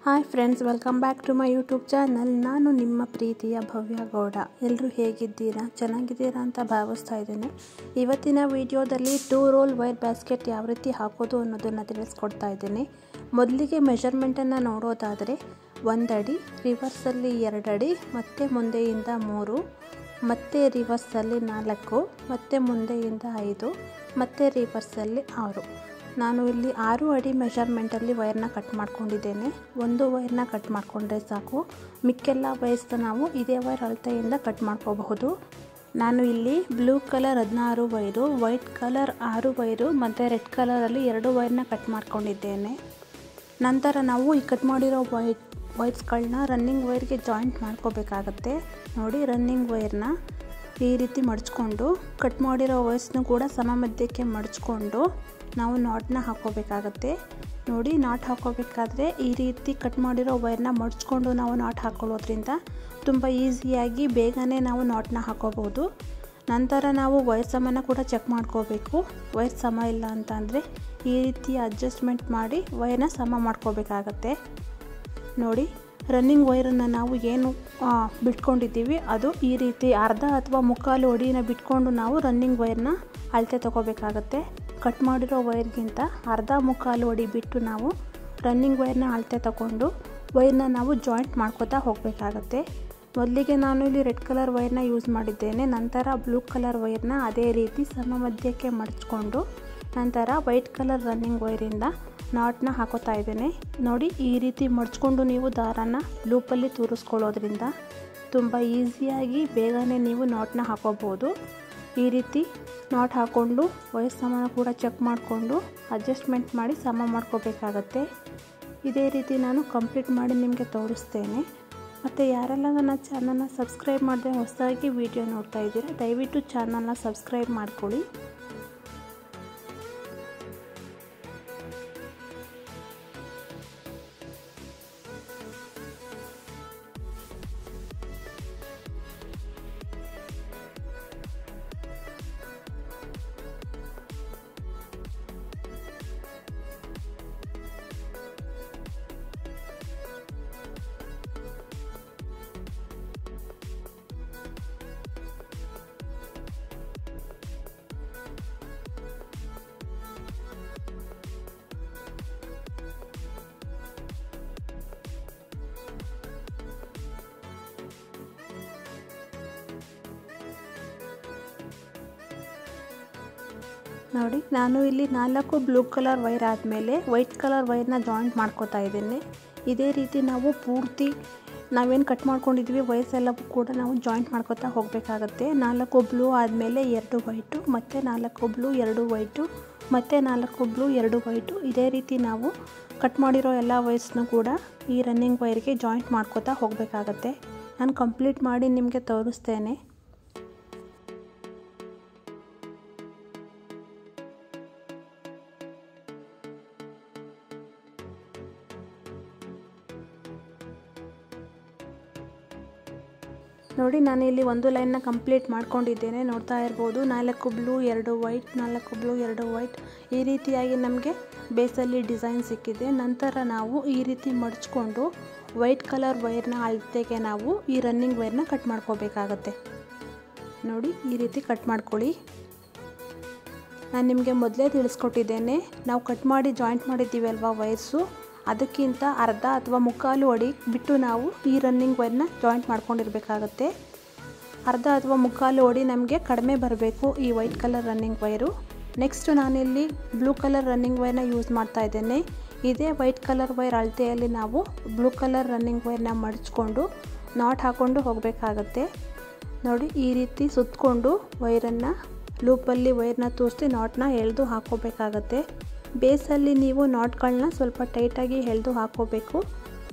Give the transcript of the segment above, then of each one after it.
Hi friends, welcome back to my YouTube channel. ನಾನು ನಿಮ್ಮ ಪ್ರೀತಿಯ ಭವ್ಯ ಗೌಡ. ಎಲ್ಲರೂ ಹೇಗಿದ್ದೀರಾ? ಚೆನ್ನಾಗಿದ್ದೀರಾ ಅಂತ ಭಾವಿಸ್ತಾ ಇದ್ದೇನೆ. ಇವತ್ತಿನ ವಿಡಿಯೋದಲ್ಲಿ 2 ರೋಲ್ ವೈರ್ ಬ್ಯಾಸ್ಕೆಟ್ ಯಾವ ರೀತಿ ಹಾಕೋದು ಅನ್ನೋದನ್ನು ತಿಳಿಸ್ಕೊಡ್ತಾ ಇದ್ದೇನೆ. ಮೊದಲಿಗೆ ಮೆಷರ್ಮೆಂಟನ್ನು ನೋಡೋದಾದರೆ 1 ಅಡಿ, ರಿವರ್ಸಲ್ಲಿ 2 ಅಡಿ, ಮತ್ತು ಮುಂದೆಯಿಂದ 3, ಮತ್ತು ರಿವರ್ಸಲ್ಲಿ 4, ಮತ್ತು ಮುಂದೆಯಿಂದ 5, ಮತ್ತು ರಿವರ್ಸಲ್ಲಿ 6. ನಾನು ಇಲ್ಲಿ 6 ಅಡಿ ಮೆಷರ್ಮೆಂಟಲ್ಲಿ ವೈರ್ನ ಕಟ್ ಮಾಡ್ಕೊಂಡಿದ್ದೇನೆ. ಒಂದು ವೈರ್ನ ಕಟ್ ಮಾಡಿಕೊಂಡ್ರೆ ಸಾಕು. ಮಿಕ್ಕೆಲ್ಲ ವೈರ್ಸ್ನ ನಾವು ಇದೇ ವೈರ್ ಅಳತೆಯಿಂದ ಕಟ್ ಮಾಡ್ಕೋಬಹುದು. ನಾನು ಇಲ್ಲಿ blue colour 16 wire, white colour 6 wire ಮತ್ತು ರೆಡ್ ಕಲರಲ್ಲಿ 2 ವೈರ್ನ ಕಟ್ ಮಾಡ್ಕೊಂಡಿದ್ದೇನೆ. ನಂತರ ನಾವು ಈ ಕಟ್ ಮಾಡಿರೋ ವೈರ್ಸ್ಗಳನ್ನ ರನ್ನಿಂಗ್ ವೈರ್ಗೆ ಜಾಯಿಂಟ್ ಮಾಡ್ಕೋಬೇಕಾಗತ್ತೆ. ನೋಡಿ, ರನ್ನಿಂಗ್ ವೈರ್ನ ಈ ರೀತಿ ಮಡಚ್ಕೊಂಡು ಕಟ್ ಮಾಡಿರೋ ವೈರ್ಸ್ನು ಕೂಡ ಸಮ ಮಧ್ಯಕ್ಕೆ ಮಡಚ್ಕೊಂಡು ನಾವು ನಾಟ್ನ ಹಾಕೋಬೇಕಾಗತ್ತೆ. ನೋಡಿ, ನಾಟ್ ಹಾಕೋಬೇಕಾದ್ರೆ ಈ ರೀತಿ ಕಟ್ ಮಾಡಿರೋ ವೈರ್ನ ಮಡಚ್ಕೊಂಡು ನಾವು ನಾಟ್ ಹಾಕೊಳ್ಳೋದ್ರಿಂದ ತುಂಬ ಈಸಿಯಾಗಿ ಬೇಗನೆ ನಾವು ನಾಟ್ನ ಹಾಕೋಬಹುದು. ನಂತರ ನಾವು ವೈರ್ ಸಮನ ಕೂಡ ಚೆಕ್ ಮಾಡ್ಕೋಬೇಕು. ವೈರ್ ಸಮ ಇಲ್ಲ ಅಂತ ಅಂದರೆ ಈ ರೀತಿ ಅಡ್ಜಸ್ಟ್ಮೆಂಟ್ ಮಾಡಿ ವೈರ್ನ ಸಮ ಮಾಡ್ಕೋಬೇಕಾಗತ್ತೆ. ನೋಡಿ, ರನ್ನಿಂಗ್ ವೈರನ್ನು ನಾವು ಏನು ಬಿಟ್ಕೊಂಡಿದ್ದೀವಿ ಅದು ಈ ರೀತಿ ಅರ್ಧ ಅಥವಾ ಮುಕ್ಕಾಲು ಅಡಿನ ಬಿಟ್ಕೊಂಡು ನಾವು ರನ್ನಿಂಗ್ ವೈರ್ನ ಅಳತೆ ತಗೋಬೇಕಾಗತ್ತೆ. ಕಟ್ ಮಾಡಿರೋ ವೈರ್ಗಿಂತ ಅರ್ಧ ಮುಕ್ಕಾಲು ಅಡಿ ಬಿಟ್ಟು ನಾವು ರನ್ನಿಂಗ್ ವೈರ್ನ ಅಳತೆ ತಗೊಂಡು ವೈರ್ನ ನಾವು ಜಾಯಿಂಟ್ ಮಾಡ್ಕೋತಾ ಹೋಗಬೇಕಾಗತ್ತೆ. ಮೊದಲಿಗೆ ನಾನು ಇಲ್ಲಿ ರೆಡ್ ಕಲರ್ ವೈರ್ನ ಯೂಸ್ ಮಾಡಿದ್ದೇನೆ. ನಂತರ ಬ್ಲೂ ಕಲರ್ ವೈರ್ನ ಅದೇ ರೀತಿ ಸಮ ಮಧ್ಯಕ್ಕೆ ಮಡಚ್ಕೊಂಡು ನಂತರ ವೈಟ್ ಕಲರ್ ರನ್ನಿಂಗ್ ವೈರಿಂದ ನಾಟ್ನ ಹಾಕೋತಾ ಇದ್ದೇನೆ. ನೋಡಿ, ಈ ರೀತಿ ಮಡಚ್ಕೊಂಡು ನೀವು ದಾರನ ಲೂಪಲ್ಲಿ ತೂರಿಸ್ಕೊಳ್ಳೋದ್ರಿಂದ ತುಂಬ ಈಸಿಯಾಗಿ ಬೇಗನೆ ನೀವು ನಾಟ್ನ ಹಾಕೋಬೋದು. ಈ ರೀತಿ ನಾಟ್ ಹಾಕ್ಕೊಂಡು ವೈರ್ ಸಮನ ಕೂಡ ಚೆಕ್ ಮಾಡಿಕೊಂಡು ಅಡ್ಜಸ್ಟ್ಮೆಂಟ್ ಮಾಡಿ ಸಮ ಮಾಡ್ಕೋಬೇಕಾಗತ್ತೆ. ಇದೇ ರೀತಿ ನಾನು ಕಂಪ್ಲೀಟ್ ಮಾಡಿ ನಿಮಗೆ ತೋರಿಸ್ತೇನೆ. ಮತ್ತು ಯಾರೆಲ್ಲ ನನ್ನ ಚಾನಲ್ನ ಸಬ್ಸ್ಕ್ರೈಬ್ ಮಾಡದೆ ಹೊಸದಾಗಿ ವಿಡಿಯೋ ನೋಡ್ತಾ ಇದ್ದೀರಾ, ದಯವಿಟ್ಟು ಚಾನಲ್ನ ಸಬ್ಸ್ಕ್ರೈಬ್ ಮಾಡ್ಕೊಳ್ಳಿ. ನೋಡಿ, ನಾನು ಇಲ್ಲಿ 4 ಬ್ಲೂ ಕಲರ್ ವೈರ್ ಆದಮೇಲೆ ವೈಟ್ ಕಲರ್ ವೈರ್ನ ಜಾಯಿಂಟ್ ಮಾಡ್ಕೋತಾ ಇದ್ದೇನೆ. ಇದೇ ರೀತಿ ನಾವು ಪೂರ್ತಿ ನಾವೇನು ಕಟ್ ಮಾಡ್ಕೊಂಡಿದ್ವಿ ವೈರ್ಸ್ ಎಲ್ಲವೂ ಕೂಡ ನಾವು ಜಾಯಿಂಟ್ ಮಾಡ್ಕೋತಾ ಹೋಗಬೇಕಾಗತ್ತೆ. 4 ಬ್ಲೂ ಆದಮೇಲೆ 2 ವೈಟು, ಮತ್ತು 4 ಬ್ಲೂ 2 ವೈಟು, ಮತ್ತು 4 ಬ್ಲೂ 2 ವೈಟು. ಇದೇ ರೀತಿ ನಾವು ಕಟ್ ಮಾಡಿರೋ ಎಲ್ಲ ವೈರ್ಸ್ನೂ ಕೂಡ ಈ ರನ್ನಿಂಗ್ ವೈರ್ಗೆ ಜಾಯಿಂಟ್ ಮಾಡ್ಕೋತಾ ಹೋಗಬೇಕಾಗತ್ತೆ. ನಾನು ಕಂಪ್ಲೀಟ್ ಮಾಡಿ ನಿಮಗೆ ತೋರಿಸ್ತೇನೆ. ನೋಡಿ, ನಾನು ಇಲ್ಲಿ ಒಂದು ಲೈನ್ನ ಕಂಪ್ಲೀಟ್ ಮಾಡ್ಕೊಂಡಿದ್ದೇನೆ. ನೋಡ್ತಾ ಇರ್ಬೋದು, 4 ಬ್ಲೂ 2 ವೈಟ್, 4 ಬ್ಲೂ 2 ವೈಟ್. ಈ ರೀತಿಯಾಗಿ ನಮಗೆ ಬೇಸಲ್ಲಿ ಡಿಸೈನ್ ಸಿಕ್ಕಿದೆ. ನಂತರ ನಾವು ಈ ರೀತಿ ಮಡಚ್ಕೊಂಡು ವೈಟ್ ಕಲರ್ ವೈರ್ನ ಅಳತೆಗೆ ನಾವು ಈ ರನ್ನಿಂಗ್ ವೈರ್ನ ಕಟ್ ಮಾಡ್ಕೋಬೇಕಾಗತ್ತೆ. ನೋಡಿ, ಈ ರೀತಿ ಕಟ್ ಮಾಡ್ಕೊಳ್ಳಿ. ನಾನು ನಿಮಗೆ ಮೊದಲೇ ತಿಳಿಸ್ಕೊಟ್ಟಿದ್ದೇನೆ, ನಾವು ಕಟ್ ಮಾಡಿ ಜಾಯಿಂಟ್ ಮಾಡಿದ್ದೀವಿ ಅಲ್ವಾ ವೈರ್ಸು, ಅದಕ್ಕಿಂತ ಅರ್ಧ ಅಥವಾ ಮುಕ್ಕಾಲು ಅಡಿ ಬಿಟ್ಟು ನಾವು ಈ ರನ್ನಿಂಗ್ ವೈರ್ನ ಜಾಯಿಂಟ್ ಮಾಡ್ಕೊಂಡಿರಬೇಕಾಗತ್ತೆ. ಅರ್ಧ ಅಥವಾ ಮುಕ್ಕಾಲು ಅಡಿ ನಮಗೆ ಕಡಿಮೆ ಬರಬೇಕು ಈ white colour running wire. Next ನಾನಿಲ್ಲಿ ಬ್ಲೂ ಕಲರ್ ರನ್ನಿಂಗ್ ವೈರ್ನ ಯೂಸ್ ಮಾಡ್ತಾ ಇದ್ದೇನೆ. ಇದೇ ವೈಟ್ ಕಲರ್ ವೈರ್ ಅಳತೆಯಲ್ಲಿ ನಾವು ಬ್ಲೂ ಕಲರ್ ರನ್ನಿಂಗ್ ವೈರ್ನ ಮಡಚ್ಕೊಂಡು ನಾಟ್ ಹಾಕ್ಕೊಂಡು ಹೋಗಬೇಕಾಗತ್ತೆ. ನೋಡಿ, ಈ ರೀತಿ ಸುತ್ತಕೊಂಡು ವೈರನ್ನು ಲೂಪಲ್ಲಿ ವೈರ್ನ ತೂರಿಸಿ ನಾಟ್ನ ಎಳೆದು ಹಾಕೋಬೇಕಾಗತ್ತೆ. ಬೇಸಲ್ಲಿ ನೀವು ನಾಟ್ಗಳನ್ನ ಸ್ವಲ್ಪ ಟೈಟಾಗಿ ಎಳೆದು ಹಾಕೋಬೇಕು.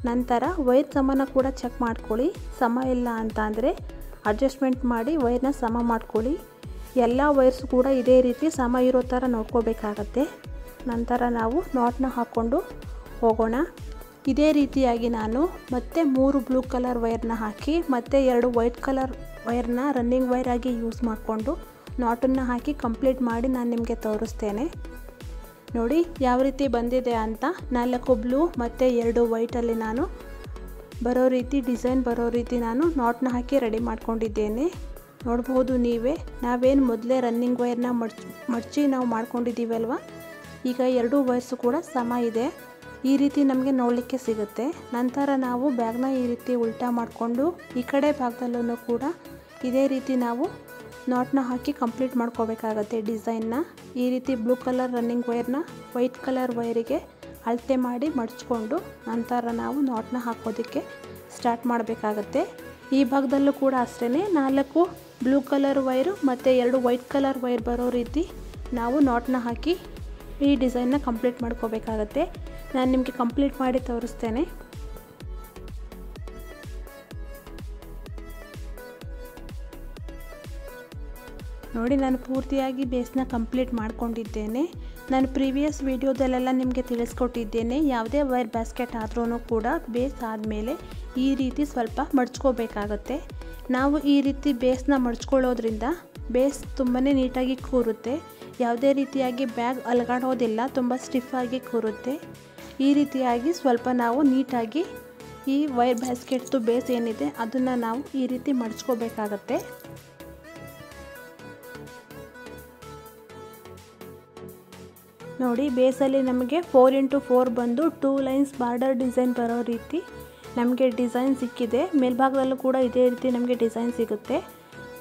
ನಂತರ ವೈರ್ ಸಮನ ಕೂಡ ಚೆಕ್ ಮಾಡ್ಕೊಳ್ಳಿ. ಸಮ ಇಲ್ಲ ಅಂತ ಅಂದರೆ ಅಡ್ಜಸ್ಟ್ಮೆಂಟ್ ಮಾಡಿ ವೈರ್ನ ಸಮ ಮಾಡ್ಕೊಳ್ಳಿ. ಎಲ್ಲ ವೈರ್ಸ್ ಕೂಡ ಇದೇ ರೀತಿ ಸಮ ಇರೋ ಥರ ನೋಡ್ಕೋಬೇಕಾಗತ್ತೆ. ನಂತರ ನಾವು ನಾಟ್ನ ಹಾಕ್ಕೊಂಡು ಹೋಗೋಣ. ಇದೇ ರೀತಿಯಾಗಿ ನಾನು ಮತ್ತೆ 3 ಬ್ಲೂ ಕಲರ್ ವೈರ್ನ ಹಾಕಿ ಮತ್ತು 2 ವೈಟ್ ಕಲರ್ ವೈರ್ನ ರನ್ನಿಂಗ್ ವೈರ್ ಆಗಿ ಯೂಸ್ ಮಾಡಿಕೊಂಡು ನಾಟನ್ನು ಹಾಕಿ ಕಂಪ್ಲೀಟ್ ಮಾಡಿ ನಾನು ನಿಮಗೆ ತೋರಿಸ್ತೇನೆ. ನೋಡಿ ಯಾವ ರೀತಿ ಬಂದಿದೆ ಅಂತ. 4 ಬ್ಲೂ ಮತ್ತು 2 ವೈಟಲ್ಲಿ ನಾನು ಬರೋ ರೀತಿ ಡಿಸೈನ್ ಬರೋ ರೀತಿ ನಾನು ನಾಟ್ನ ಹಾಕಿ ರೆಡಿ ಮಾಡ್ಕೊಂಡಿದ್ದೇನೆ. ನೋಡ್ಬೋದು ನೀವೇ, ನಾವೇನು ಮೊದಲೇ ರನ್ನಿಂಗ್ ವೈರ್ನ ಮಡಚಿ ನಾವು ಮಾಡ್ಕೊಂಡಿದ್ದೀವಲ್ವ, ಈಗ 2 ವೈರ್ಸು ಕೂಡ ಸಮ ಇದೆ. ಈ ರೀತಿ ನಮಗೆ ನೋಡಲಿಕ್ಕೆ ಸಿಗುತ್ತೆ. ನಂತರ ನಾವು ಬ್ಯಾಗ್ನ ಈ ರೀತಿ ಉಲ್ಟಾ ಮಾಡಿಕೊಂಡು ಈ ಕಡೆ ಭಾಗದಲ್ಲೂ ಕೂಡ ಇದೇ ರೀತಿ ನಾವು ನಾಟ್ನ ಹಾಕಿ ಕಂಪ್ಲೀಟ್ ಮಾಡ್ಕೋಬೇಕಾಗತ್ತೆ ಡಿಸೈನ್ನ. ಈ ರೀತಿ ಬ್ಲೂ ಕಲರ್ ರನ್ನಿಂಗ್ ವೈರ್ನ ವೈಟ್ ಕಲರ್ ವೈರಿಗೆ ಅಳತೆ ಮಾಡಿ ಮಡಚ್ಕೊಂಡು ನಂತರ ನಾವು ನಾಟ್ನ ಹಾಕೋದಕ್ಕೆ ಸ್ಟಾರ್ಟ್ ಮಾಡಬೇಕಾಗತ್ತೆ. ಈ ಭಾಗದಲ್ಲೂ ಕೂಡ ಅಷ್ಟೇ 4 ಬ್ಲೂ ಕಲರ್ ವೈರು ಮತ್ತು 2 ವೈಟ್ ಕಲರ್ ವೈರ್ ಬರೋ ರೀತಿ ನಾವು ನಾಟ್ನ ಹಾಕಿ ಈ ಡಿಸೈನ್ನ ಕಂಪ್ಲೀಟ್ ಮಾಡ್ಕೋಬೇಕಾಗತ್ತೆ. ನಾನು ನಿಮಗೆ ಕಂಪ್ಲೀಟ್ ಮಾಡಿ ತೋರಿಸ್ತೇನೆ. ನೋಡಿ, ನಾನು ಪೂರ್ತಿಯಾಗಿ ಬೇಸ್ನ ಕಂಪ್ಲೀಟ್ ಮಾಡ್ಕೊಂಡಿದ್ದೇನೆ. ನಾನು ಪ್ರೀವಿಯಸ್ ವಿಡಿಯೋದಲ್ಲೆಲ್ಲ ನಿಮಗೆ ತಿಳಿಸ್ಕೊಟ್ಟಿದ್ದೇನೆ, ಯಾವುದೇ ವೈರ್ ಬ್ಯಾಸ್ಕೆಟ್ ಆದ್ರೂ ಕೂಡ ಬೇಸ್ ಆದಮೇಲೆ ಈ ರೀತಿ ಸ್ವಲ್ಪ ಮಡಚ್ಕೋಬೇಕಾಗತ್ತೆ. ನಾವು ಈ ರೀತಿ ಬೇಸ್ನ ಮಡಚ್ಕೊಳ್ಳೋದ್ರಿಂದ ಬೇಸ್ ತುಂಬಾ ನೀಟಾಗಿ ಕೂರುತ್ತೆ. ಯಾವುದೇ ರೀತಿಯಾಗಿ ಬ್ಯಾಗ್ ಅಲಗಾಡೋದಿಲ್ಲ, ತುಂಬ ಸ್ಟಿಫಾಗಿ ಕೂರುತ್ತೆ. ಈ ರೀತಿಯಾಗಿ ಸ್ವಲ್ಪ ನಾವು ನೀಟಾಗಿ ಈ ವೈರ್ ಬ್ಯಾಸ್ಕೆಟ್ದು ಬೇಸ್ ಏನಿದೆ ಅದನ್ನು ನಾವು ಈ ರೀತಿ ಮಡಚ್ಕೋಬೇಕಾಗತ್ತೆ. ನೋಡಿ, ಬೇಸಲ್ಲಿ ನಮಗೆ 4x4 ಬಂದು 2 ಲೈನ್ಸ್ ಬಾರ್ಡರ್ ಡಿಸೈನ್ ಬರೋ ರೀತಿ ನಮಗೆ ಡಿಸೈನ್ ಸಿಕ್ಕಿದೆ. ಮೇಲ್ಭಾಗದಲ್ಲೂ ಕೂಡ ಇದೇ ರೀತಿ ನಮಗೆ ಡಿಸೈನ್ ಸಿಗುತ್ತೆ.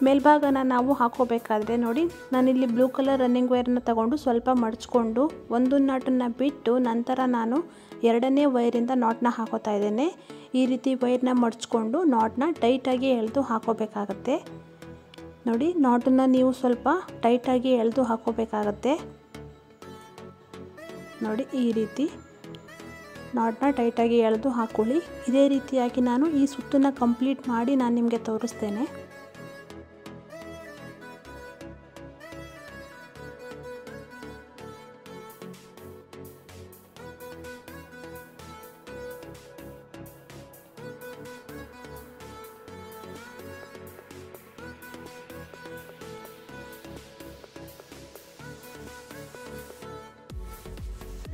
ಮೇಲ್ಭಾಗನ ನಾವು ಹಾಕೋಬೇಕಾದ್ರೆ ನೋಡಿ, ನಾನಿಲ್ಲಿ ಬ್ಲೂ ಕಲರ್ ರನ್ನಿಂಗ್ ವೈರನ್ನ ತಗೊಂಡು ಸ್ವಲ್ಪ ಮಡಚ್ಕೊಂಡು ಒಂದು ನಾಟನ್ನು ಬಿಟ್ಟು ನಂತರ ನಾನು 2ನೇ ವೈರಿಂದ ನಾಟ್ನ ಹಾಕೋತಾ ಇದ್ದೇನೆ. ಈ ರೀತಿ ವೈರ್ನ ಮಡಚ್ಕೊಂಡು ನಾಟ್ನ ಟೈಟಾಗಿ ಎಳೆದು ಹಾಕೋಬೇಕಾಗತ್ತೆ. ನೋಡಿ, ನಾಟನ್ನು ನೀವು ಸ್ವಲ್ಪ ಟೈಟಾಗಿ ಎಳೆದು ಹಾಕೋಬೇಕಾಗತ್ತೆ. ನೋಡಿ, ಈ ರೀತಿ ನಾಟ್ನ ಟೈಟಾಗಿ ಎಳೆದು ಹಾಕೊಳ್ಳಿ. ಇದೇ ರೀತಿಯಾಗಿ ನಾನು ಈ ಸುತ್ತನ್ನು ಕಂಪ್ಲೀಟ್ ಮಾಡಿ ನಾನು ನಿಮಗೆ ತೋರಿಸ್ತೇನೆ.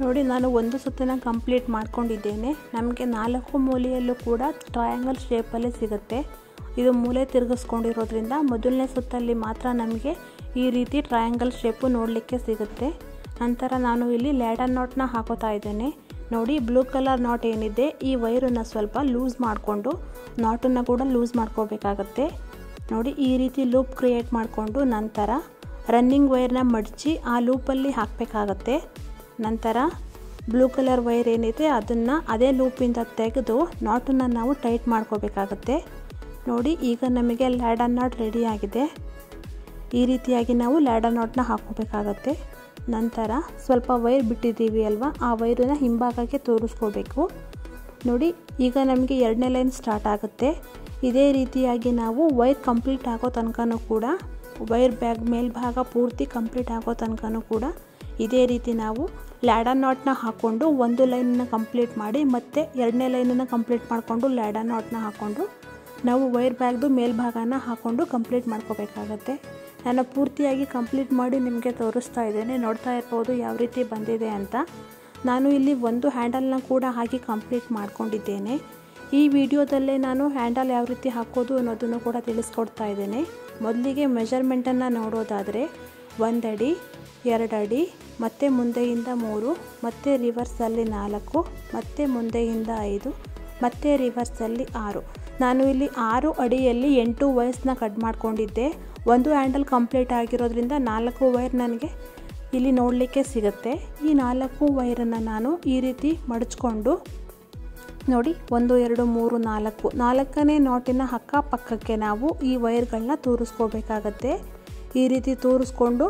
ನೋಡಿ, ನಾನು ಒಂದು ಸುತ್ತನ್ನು ಕಂಪ್ಲೀಟ್ ಮಾಡ್ಕೊಂಡಿದ್ದೇನೆ. ನಮಗೆ 4 ಮೂಲೆಯಲ್ಲೂ ಕೂಡ ಟ್ರಯಾಂಗಲ್ ಶೇಪಲ್ಲೇ ಸಿಗುತ್ತೆ. ಇದು ಮೂಲೆ ತಿರುಗಿಸ್ಕೊಂಡಿರೋದ್ರಿಂದ ಮೊದಲನೇ ಸುತ್ತಲ್ಲಿ ಮಾತ್ರ ನಮಗೆ ಈ ರೀತಿ ಟ್ರಯಾಂಗಲ್ ಶೇಪು ನೋಡಲಿಕ್ಕೆ ಸಿಗುತ್ತೆ. ನಂತರ ನಾನು ಇಲ್ಲಿ ಲ್ಯಾಡರ್ ನಾಟ್ನ ಹಾಕೋತಾ ಇದ್ದೇನೆ. ನೋಡಿ, ಬ್ಲೂ ಕಲರ್ ನಾಟ್ ಏನಿದೆ ಈ ವೈರನ್ನು ಸ್ವಲ್ಪ ಲೂಸ್ ಮಾಡಿಕೊಂಡು ನಾಟನ್ನು ಕೂಡ ಲೂಸ್ ಮಾಡ್ಕೋಬೇಕಾಗತ್ತೆ. ನೋಡಿ, ಈ ರೀತಿ ಲೂಪ್ ಕ್ರಿಯೇಟ್ ಮಾಡಿಕೊಂಡು ನಂತರ ರನ್ನಿಂಗ್ ವೈರ್ನ ಮಡಚಿ ಆ ಲೂಪಲ್ಲಿ ಹಾಕಬೇಕಾಗತ್ತೆ. ನಂತರ ಬ್ಲೂ ಕಲರ್ ವೈರ್ ಏನಿದೆ ಅದನ್ನು ಅದೇ ಲೂಪಿಂದ ತೆಗೆದು ನಾಟನ್ನು ನಾವು ಟೈಟ್ ಮಾಡ್ಕೋಬೇಕಾಗತ್ತೆ. ನೋಡಿ, ಈಗ ನಮಗೆ ಲ್ಯಾಡರ್ ನಾಟ್ ರೆಡಿ ಆಗಿದೆ. ಈ ರೀತಿಯಾಗಿ ನಾವು ಲ್ಯಾಡರ್ ನಾಟ್ನ ಹಾಕೋಬೇಕಾಗತ್ತೆ. ನಂತರ ಸ್ವಲ್ಪ ವೈರ್ ಬಿಟ್ಟಿದ್ದೀವಿ ಅಲ್ವಾ, ಆ ವೈರನ್ನ ಹಿಂಭಾಗಕ್ಕೆ ತೋರಿಸ್ಕೋಬೇಕು. ನೋಡಿ, ಈಗ ನಮಗೆ 2ನೇ ಲೈನ್ ಸ್ಟಾರ್ಟ್ ಆಗುತ್ತೆ. ಇದೇ ರೀತಿಯಾಗಿ ನಾವು ವೈರ್ ಕಂಪ್ಲೀಟ್ ಆಗೋ ತನಕನೂ ಕೂಡ ವೈರ್ ಬ್ಯಾಗ್ ಮೇಲ್ಭಾಗ ಪೂರ್ತಿ ಕಂಪ್ಲೀಟ್ ಆಗೋ ತನಕನೂ ಕೂಡ ಇದೇ ರೀತಿ ನಾವು ಲ್ಯಾಡರ್ ನಾಟ್ನ ಹಾಕ್ಕೊಂಡು ಒಂದು ಲೈನನ್ನು ಕಂಪ್ಲೀಟ್ ಮಾಡಿ ಮತ್ತೆ 2ನೇ ಲೈನನ್ನು ಕಂಪ್ಲೀಟ್ ಮಾಡಿಕೊಂಡು ಲ್ಯಾಡರ್ ನಾಟ್ನ ಹಾಕ್ಕೊಂಡು ನಾವು ವೈರ್ ಬ್ಯಾಗ್ದು ಮೇಲ್ಭಾಗನ ಹಾಕ್ಕೊಂಡು ಕಂಪ್ಲೀಟ್ ಮಾಡ್ಕೋಬೇಕಾಗತ್ತೆ. ನಾನು ಪೂರ್ತಿಯಾಗಿ ಕಂಪ್ಲೀಟ್ ಮಾಡಿ ನಿಮಗೆ ತೋರಿಸ್ತಾ ಇದ್ದೇನೆ. ನೋಡ್ತಾ ಇರ್ಬೋದು ಯಾವ ರೀತಿ ಬಂದಿದೆ ಅಂತ. ನಾನು ಇಲ್ಲಿ ಒಂದು ಹ್ಯಾಂಡಲ್ನ ಕೂಡ ಹಾಕಿ ಕಂಪ್ಲೀಟ್ ಮಾಡ್ಕೊಂಡಿದ್ದೇನೆ. ಈ ವಿಡಿಯೋದಲ್ಲೇ ನಾನು ಹ್ಯಾಂಡಲ್ ಯಾವ ರೀತಿ ಹಾಕೋದು ಅನ್ನೋದನ್ನು ಕೂಡ ತಿಳಿಸ್ಕೊಡ್ತಾ ಇದ್ದೇನೆ. ಮೊದಲಿಗೆ ಮೆಜರ್ಮೆಂಟನ್ನು ನೋಡೋದಾದರೆ 1 ಅಡಿ 2 ಅಡಿ ಮತ್ತು ಮುಂದೆಯಿಂದ 3 ಮತ್ತು ರಿವರ್ಸಲ್ಲಿ 4 ಮತ್ತು ಮುಂದೆಯಿಂದ 5 ಮತ್ತು ರಿವರ್ಸಲ್ಲಿ 6. ನಾನು ಇಲ್ಲಿ 6 ಅಡಿಯಲ್ಲಿ 8 ವೈರ್ಸ್ನ ಕಟ್ ಮಾಡ್ಕೊಂಡಿದ್ದೆ. ಒಂದು ಹ್ಯಾಂಡಲ್ ಕಂಪ್ಲೀಟ್ ಆಗಿರೋದ್ರಿಂದ 4 ವೈರ್ ನನಗೆ ಇಲ್ಲಿ ನೋಡಲಿಕ್ಕೆ ಸಿಗುತ್ತೆ. ಈ 4 ವೈರನ್ನು ನಾನು ಈ ರೀತಿ ಮಡಚ್ಕೊಂಡು ನೋಡಿ 1 2 3 4 4ನೇ ನಾಟಿನ ಅಕ್ಕಪಕ್ಕಕ್ಕೆ ನಾವು ಈ ವೈರ್ಗಳನ್ನ ತೂರಿಸ್ಕೋಬೇಕಾಗತ್ತೆ. ಈ ರೀತಿ ತೂರಿಸ್ಕೊಂಡು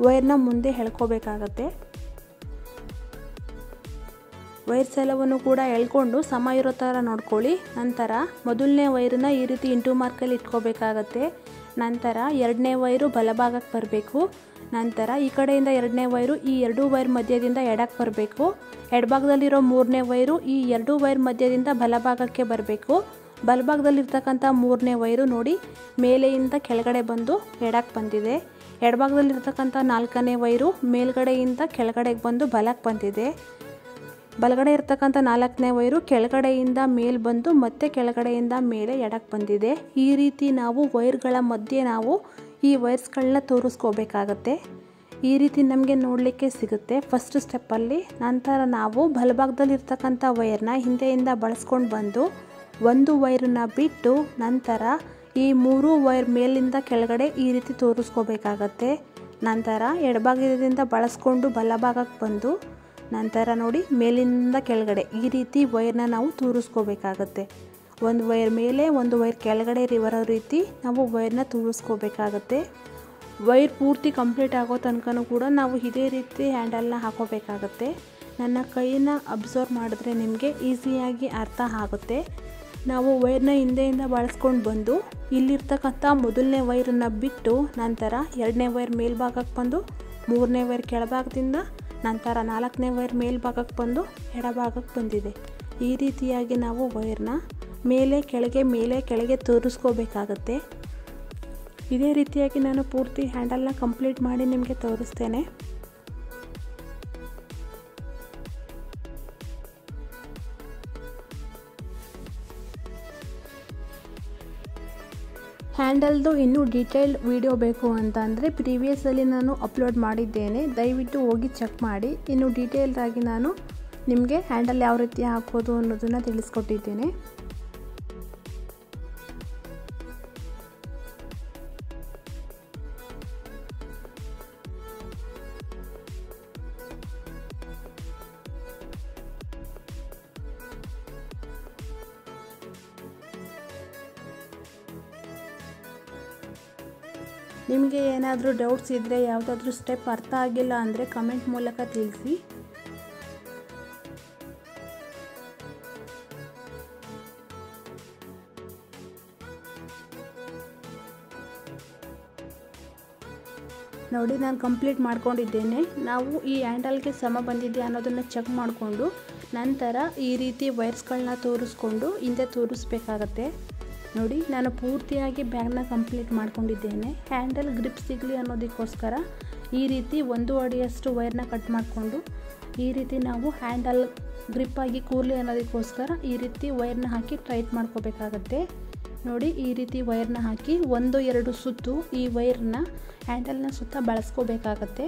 ವೈರ್ನ ಮುಂದೆ ಎಳ್ಕೋಬೇಕಾಗತ್ತೆ. ವೈರ್ಸ್ ಎಲ್ಲವನ್ನು ಕೂಡ ಎಳ್ಕೊಂಡು ಸಮ ಇರೋ ಥರ ನೋಡ್ಕೊಳ್ಳಿ. ನಂತರ ಮೊದಲನೇ ವೈರನ್ನ ಈ ರೀತಿ ಇಂಟು ಮಾರ್ಕಲ್ಲಿ ಇಟ್ಕೋಬೇಕಾಗತ್ತೆ. ನಂತರ 2ನೇ ವೈರು ಬಲಭಾಗಕ್ಕೆ ಬರಬೇಕು. ನಂತರ ಈ ಕಡೆಯಿಂದ 2ನೇ ವೈರು ಈ 2 ವೈರ್ ಮಧ್ಯದಿಂದ ಎಡಕ್ಕೆ ಬರಬೇಕು. ಎಡಭಾಗದಲ್ಲಿರೋ 3ನೇ ವೈರು ಈ 2 ವೈರ್ ಮಧ್ಯದಿಂದ ಬಲಭಾಗಕ್ಕೆ ಬರಬೇಕು. ಬಲಭಾಗದಲ್ಲಿರ್ತಕ್ಕಂಥ 3ನೇ ವೈರು ನೋಡಿ ಮೇಲೆಯಿಂದ ಕೆಳಗಡೆ ಬಂದು ಎಡಕ್ಕೆ ಬಂದಿದೆ. ಎಡಭಾಗದಲ್ಲಿರ್ತಕ್ಕಂಥ 4ನೇ ವೈರು ಮೇಲ್ಗಡೆಯಿಂದ ಕೆಳಗಡೆಗೆ ಬಂದು ಬಲಕ್ಕೆ ಬಂದಿದೆ. ಬಲಗಡೆ ಇರ್ತಕ್ಕಂಥ 4ನೇ ವೈರು ಕೆಳಗಡೆಯಿಂದ ಮೇಲೆ ಬಂದು ಮತ್ತೆ ಕೆಳಗಡೆಯಿಂದ ಮೇಲೆ ಎಡಕ್ಕೆ ಬಂದಿದೆ. ಈ ರೀತಿ ನಾವು ವೈರ್ಗಳ ಮಧ್ಯೆ ನಾವು ಈ ವೈರ್ಸ್ಗಳನ್ನ ತೋರಿಸ್ಕೋಬೇಕಾಗತ್ತೆ. ಈ ರೀತಿ ನಮಗೆ ನೋಡಲಿಕ್ಕೆ ಸಿಗುತ್ತೆ ಫಸ್ಟ್ ಸ್ಟೆಪ್ಪಲ್ಲಿ. ನಂತರ ನಾವು ಬಲಭಾಗದಲ್ಲಿರ್ತಕ್ಕಂಥ ವೈರ್ನ ಹಿಂದೆಯಿಂದ ಬಳಸ್ಕೊಂಡು ಬಂದು ಒಂದು ವೈರನ್ನ ಬಿಟ್ಟು ನಂತರ ಈ 3 ವೈರ್ ಮೇಲಿಂದ ಕೆಳಗಡೆ ಈ ರೀತಿ ತೋರಿಸ್ಕೋಬೇಕಾಗತ್ತೆ. ನಂತರ ಎಡಭಾಗದಿಂದ ಬಳಸ್ಕೊಂಡು ಬಲಭಾಗಕ್ಕೆ ಬಂದು ನಂತರ ನೋಡಿ ಮೇಲಿಂದ ಕೆಳಗಡೆ ಈ ರೀತಿ ವೈರ್ನ ನಾವು ತೋರಿಸ್ಕೋಬೇಕಾಗತ್ತೆ. ಒಂದು ವೈರ್ ಮೇಲೆ ಒಂದು ವೈರ್ ಕೆಳಗಡೆ ಬರೋ ರೀತಿ ನಾವು ವೈರ್ನ ತೋರಿಸ್ಕೋಬೇಕಾಗತ್ತೆ. ವೈರ್ ಪೂರ್ತಿ ಕಂಪ್ಲೀಟ್ ಆಗೋ ತನಕನೂ ಕೂಡ ನಾವು ಇದೇ ರೀತಿ ಹ್ಯಾಂಡಲ್ನ ಹಾಕೋಬೇಕಾಗತ್ತೆ. ನನ್ನ ಕೈನ ಅಬ್ಸರ್ವ್ ಮಾಡಿದ್ರೆ ನಿಮಗೆ ಈಸಿಯಾಗಿ ಅರ್ಥ ಆಗುತ್ತೆ. ನಾವು ವೈರ್ನ ಹಿಂದೆಯಿಂದ ಬಳಸ್ಕೊಂಡು ಬಂದು ಇಲ್ಲಿರ್ತಕ್ಕಂಥ ಮೊದಲನೇ ವೈರನ್ನು ಬಿಟ್ಟು ನಂತರ 2ನೇ ವೈರ್ ಮೇಲ್ಭಾಗಕ್ಕೆ ಬಂದು 3ನೇ ವೈರ್ ಕೆಳಭಾಗದಿಂದ ನಂತರ 4ನೇ ವೈರ್ ಮೇಲ್ಭಾಗಕ್ಕೆ ಬಂದು ಎಡಭಾಗಕ್ಕೆ ಬಂದಿದೆ. ಈ ರೀತಿಯಾಗಿ ನಾವು ವೈರ್ನ ಮೇಲೆ ಕೆಳಗೆ ತೋರಿಸ್ಕೋಬೇಕಾಗತ್ತೆ. ಇದೇ ರೀತಿಯಾಗಿ ನಾನು ಪೂರ್ತಿ ಹ್ಯಾಂಡಲ್ನ ಕಂಪ್ಲೀಟ್ ಮಾಡಿ ನಿಮಗೆ ತೋರಿಸ್ತೇನೆ. ಹ್ಯಾಂಡಲ್ದು ಇನ್ನೂ ಡೀಟೇಲ್ಡ್ ವಿಡಿಯೋ ಬೇಕು ಅಂತ ಅಂದರೆ ಪ್ರೀವಿಯಸ್ಸಲ್ಲಿ ನಾನು ಅಪ್ಲೋಡ್ ಮಾಡಿದ್ದೇನೆ, ದಯವಿಟ್ಟು ಹೋಗಿ ಚೆಕ್ ಮಾಡಿ. ಇನ್ನು ಡೀಟೇಲ್ಡ್ ಆಗಿ ನಾನು ನಿಮಗೆ ಹ್ಯಾಂಡಲ್ ಯಾವ ರೀತಿ ಹಾಕೋದು ಅನ್ನೋದನ್ನು ತಿಳಿಸ್ಕೊಟ್ಟಿದ್ದೇನೆ. ನಿಮಗೆ ಏನಾದರೂ ಡೌಟ್ಸ್ ಇದ್ದರೆ ಯಾವುದಾದ್ರೂ ಸ್ಟೆಪ್ ಅರ್ಥ ಆಗಿಲ್ಲ ಅಂದರೆ ಕಮೆಂಟ್ ಮೂಲಕ ತಿಳಿಸಿ. ನೋಡಿ ನಾನು ಕಂಪ್ಲೀಟ್ ಮಾಡ್ಕೊಂಡಿದ್ದೇನೆ. ನಾವು ಈ ಹ್ಯಾಂಡಲ್ಗೆ ಸಮ ಬಂದಿದೆ ಅನ್ನೋದನ್ನು ಚೆಕ್ ಮಾಡಿಕೊಂಡು ನಂತರ ಈ ರೀತಿ ವೈರ್ಸ್ಗಳನ್ನ ತೋರಿಸ್ಕೊಂಡು ಹಿಂದೆ ತೋರಿಸ್ಬೇಕಾಗತ್ತೆ. ನೋಡಿ ನಾನು ಪೂರ್ತಿಯಾಗಿ ಬ್ಯಾಗ್ನ ಕಂಪ್ಲೀಟ್ ಮಾಡ್ಕೊಂಡಿದ್ದೇನೆ. ಹ್ಯಾಂಡಲ್ ಗ್ರಿಪ್ ಸಿಗಲಿ ಅನ್ನೋದಕ್ಕೋಸ್ಕರ ಈ ರೀತಿ 1 ಅಡಿಯಷ್ಟು ವೈರ್ನ ಕಟ್ ಮಾಡಿಕೊಂಡು ಈ ರೀತಿ ನಾವು ಹ್ಯಾಂಡಲ್ ಗ್ರಿಪ್ಪಾಗಿ ಕೂರಲಿ ಅನ್ನೋದಕ್ಕೋಸ್ಕರ ಈ ರೀತಿ ವೈರ್ನ ಹಾಕಿ ಟೈಟ್ ಮಾಡ್ಕೋಬೇಕಾಗತ್ತೆ. ನೋಡಿ ಈ ರೀತಿ ವೈರ್ನ ಹಾಕಿ 1-2 ಸುತ್ತು ಈ ವೈರ್ನ ಹ್ಯಾಂಡಲ್ನ ಸುತ್ತ ಬಳಸ್ಕೋಬೇಕಾಗತ್ತೆ.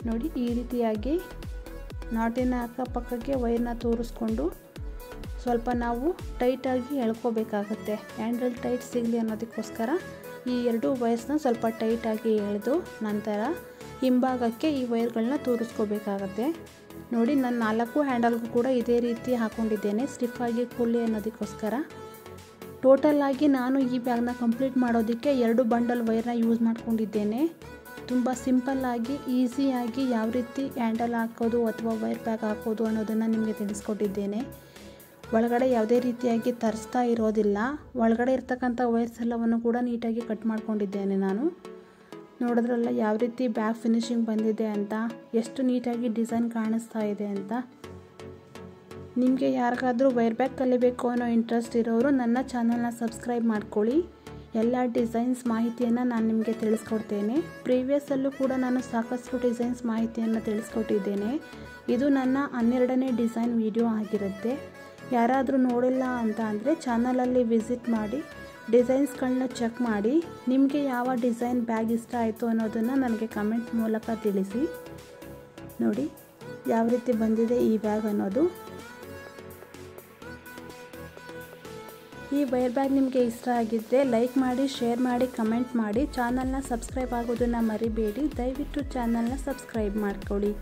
ನೋಡಿ ಈ ರೀತಿಯಾಗಿ ನಾಟಿನ ಅಕ್ಕಪಕ್ಕಕ್ಕೆ ವೈರ್ನ ತೋರಿಸ್ಕೊಂಡು ಸ್ವಲ್ಪ ನಾವು ಟೈಟಾಗಿ ಎಳ್ಕೋಬೇಕಾಗತ್ತೆ. ಹ್ಯಾಂಡಲ್ ಟೈಟ್ ಸಿಗಲಿ ಅನ್ನೋದಕ್ಕೋಸ್ಕರ ಈ 2 ವೈರ್ಸ್ನ ಸ್ವಲ್ಪ ಟೈಟಾಗಿ ಎಳೆದು ನಂತರ ಹಿಂಭಾಗಕ್ಕೆ ಈ ವೈರ್ಗಳನ್ನ ತೋರಿಸ್ಕೋಬೇಕಾಗತ್ತೆ. ನೋಡಿ ನಾನು 4 ಹ್ಯಾಂಡಲ್ಗೂ ಕೂಡ ಇದೇ ರೀತಿ ಹಾಕ್ಕೊಂಡಿದ್ದೇನೆ ಸ್ಟಿಫಾಗಿ ಕೂರಲಿ ಅನ್ನೋದಕ್ಕೋಸ್ಕರ. ಟೋಟಲ್ ಆಗಿ ನಾನು ಈ ಬ್ಯಾಗ್ನ ಕಂಪ್ಲೀಟ್ ಮಾಡೋದಕ್ಕೆ 2 ಬಂಡಲ್ ವೈರ್ನ ಯೂಸ್ ಮಾಡ್ಕೊಂಡಿದ್ದೇನೆ. ತುಂಬ ಸಿಂಪಲ್ಲಾಗಿ ಈಸಿಯಾಗಿ ಯಾವ ರೀತಿ ಹ್ಯಾಂಡಲ್ ಹಾಕೋದು ಅಥವಾ ವೈರ್ ಬ್ಯಾಗ್ ಹಾಕೋದು ಅನ್ನೋದನ್ನು ನಿಮಗೆ ತಿಳಿಸ್ಕೊಟ್ಟಿದ್ದೇನೆ. ಒಳಗಡೆ ಯಾವುದೇ ರೀತಿಯಾಗಿ ತರಿಸ್ತಾ ಇರೋದಿಲ್ಲ. ಒಳಗಡೆ ಇರ್ತಕ್ಕಂಥ ವೈರ್ಸ್ ಎಲ್ಲವನ್ನು ಕೂಡ ನೀಟಾಗಿ ಕಟ್ ಮಾಡ್ಕೊಂಡಿದ್ದೇನೆ ನಾನು. ನೋಡಿದ್ರಲ್ಲ ಯಾವ ರೀತಿ ಬ್ಯಾಗ್ ಫಿನಿಶಿಂಗ್ ಬಂದಿದೆ ಅಂತ, ಎಷ್ಟು ನೀಟಾಗಿ ಡಿಸೈನ್ ಕಾಣಿಸ್ತಾ ಇದೆ ಅಂತ. ನಿಮಗೆ ಯಾರಿಗಾದರೂ ವೈರ್ ಬ್ಯಾಗ್ ಕಲಿಬೇಕು ಅನ್ನೋ ಇಂಟ್ರೆಸ್ಟ್ ಇರೋರು ನನ್ನ ಚಾನಲ್ನ ಸಬ್ಸ್ಕ್ರೈಬ್ ಮಾಡ್ಕೊಳ್ಳಿ. ಎಲ್ಲ ಡಿಸೈನ್ಸ್ ಮಾಹಿತಿಯನ್ನು ನಾನು ನಿಮಗೆ ತಿಳಿಸ್ಕೊಡ್ತೇನೆ. ಪ್ರೀವಿಯಸ್ಸಲ್ಲೂ ಕೂಡ ನಾನು ಸಾಕಷ್ಟು ಡಿಸೈನ್ಸ್ ಮಾಹಿತಿಯನ್ನು ತಿಳಿಸ್ಕೊಟ್ಟಿದ್ದೇನೆ. ಇದು ನನ್ನ 12ನೇ ಡಿಸೈನ್ ವಿಡಿಯೋ ಆಗಿರುತ್ತೆ. ಯಾರಾದರೂ ನೋಡಿಲ್ಲ ಅಂತ ಅಂದರೆ ಚಾನಲಲ್ಲಿ ವಿಸಿಟ್ ಮಾಡಿ ಡಿಸೈನ್ಸ್ಗಳನ್ನ ಚೆಕ್ ಮಾಡಿ ನಿಮಗೆ ಯಾವ ಡಿಸೈನ್ ಬ್ಯಾಗ್ ಇಷ್ಟ ಆಯಿತು ಅನ್ನೋದನ್ನು ನನಗೆ ಕಮೆಂಟ್ ಮೂಲಕ ತಿಳಿಸಿ. ನೋಡಿ ಯಾವ ರೀತಿ ಬಂದಿದೆ ಈ ಬ್ಯಾಗ್ ಅನ್ನೋದು. ಈ ವೈರ್ ಬ್ಯಾಗ್ ನಿಮಗೆ ಇಷ್ಟ ಆಗಿದ್ದರೆ ಲೈಕ್ ಮಾಡಿ, ಶೇರ್ ಮಾಡಿ, ಕಮೆಂಟ್ ಮಾಡಿ. ಚಾನಲ್ನ ಸಬ್ಸ್ಕ್ರೈಬ್ ಆಗೋದನ್ನು ಮರಿಬೇಡಿ. ದಯವಿಟ್ಟು ಚಾನಲ್ನ ಸಬ್ಸ್ಕ್ರೈಬ್ ಮಾಡ್ಕೊಳ್ಳಿ.